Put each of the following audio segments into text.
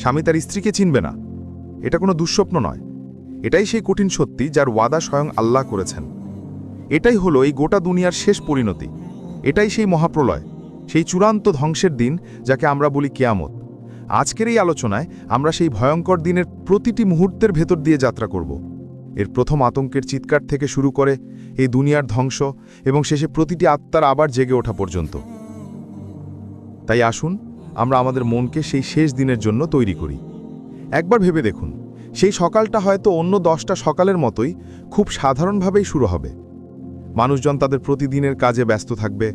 স্বামী তার স্ত্রীকে চিনবে না। এটা কোনো দুঃস্বপ্ন নয়, এটাই সেই কঠিন সত্যি যার ওয়াদা স্বয়ং আল্লাহ করেছেন। এটাই হলো এই গোটা দুনিয়ার শেষ পরিণতি। এটাই সেই মহাপ্রলয়, সেই চূড়ান্ত ধ্বংসের দিন যাকে আমরা বলি কিয়ামত। আজকের এই আলোচনায় আমরা সেই ভয়ঙ্কর দিনের প্রতিটি মুহূর্তের ভেতর দিয়ে যাত্রা করব। এর প্রথম আতঙ্কের চিৎকার থেকে শুরু করে এই দুনিয়ার ধ্বংস এবং শেষে প্রতিটি আত্মার আবার জেগে ওঠা পর্যন্ত। তাই আসুন আমরা আমাদের মনকে সেই শেষ দিনের জন্য তৈরি করি। একবার ভেবে দেখুন, সেই সকালটা হয়তো অন্য 10টা সকালের মতোই খুব সাধারণভাবেই শুরু হবে। মানুষজন তাদের প্রতিদিনের কাজে ব্যস্ত থাকবে।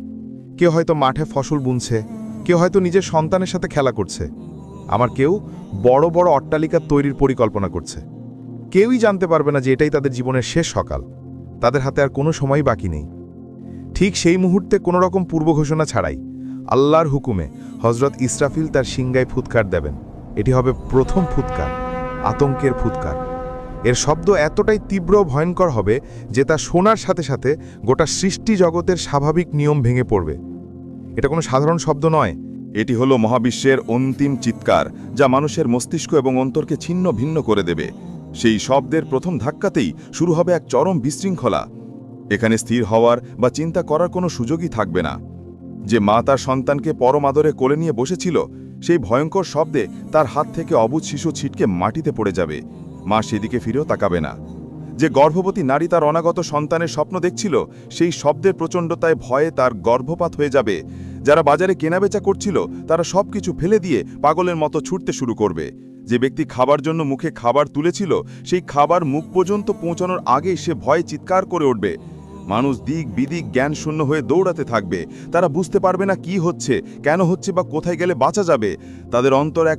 কেউ হয়তো মাঠে ফসল বুনছে, কেউ হয়তো নিজের সন্তানের সাথে খেলা করছে, আবার কেউ বড় বড় অট্টালিকা তৈরির পরিকল্পনা করছে। কেউই জানতে পারবে না যে এটাই তাদের জীবনের শেষ সকাল। তাদের হাতে আর কোনো সময় বাকি নেই। ঠিক সেই মুহূর্তে কোনো রকম পূর্ব ঘোষণা ছাড়াই আল্লাহর হুকুমে হজরত ইসরাফিল তার সিংগায় ফুৎকার দেবেন। এটি হবে প্রথম ফুৎকার, আতঙ্কের ফুৎকার। এর শব্দ এতটাই তীব্র ভয়ঙ্কর হবে যে তা শোনার সাথে সাথে গোটা সৃষ্টি জগতের স্বাভাবিক নিয়ম ভেঙে পড়বে। এটা কোনো সাধারণ শব্দ নয়, এটি হলো মহাবিশ্বের অন্তিম চিৎকার, যা মানুষের মস্তিষ্ক এবং অন্তরকে ছিন্ন ভিন্ন করে দেবে। সেই শব্দের প্রথম ধাক্কাতেই শুরু হবে এক চরম বিশৃঙ্খলা। এখানে স্থির হওয়ার বা চিন্তা করার কোনো সুযোগই থাকবে না। যে মা তার সন্তানকে পরম আদরে কোলে নিয়ে বসেছিল, সেই ভয়ঙ্কর শব্দে তার হাত থেকে অবুঝ শিশু ছিটকে মাটিতে পড়ে যাবে। মা সেদিকে ফিরেও তাকাবে না। যে গর্ভবতী নারী তার অনাগত সন্তানের স্বপ্ন দেখছিল, সেই শব্দের প্রচণ্ডতায় ভয়ে তার গর্ভপাত হয়ে যাবে। যারা বাজারে কেনাবেচা করছিল, তারা সবকিছু ফেলে দিয়ে পাগলের মতো ছুটতে শুরু করবে। যে ব্যক্তি খাবার জন্য মুখে খাবার তুলেছিল, সেই খাবার মুখ পর্যন্ত পৌঁছানোর আগেই সে ভয়ে চিৎকার করে উঠবে। মানুষ দিক বিদিক জ্ঞান শূন্য হয়ে দৌড়াতে থাকবে। তারা বুঝতে পারবে না কি হচ্ছে, কেন হচ্ছে বা কোথায় গেলে বাঁচা যাবে। তাদের অন্তর এক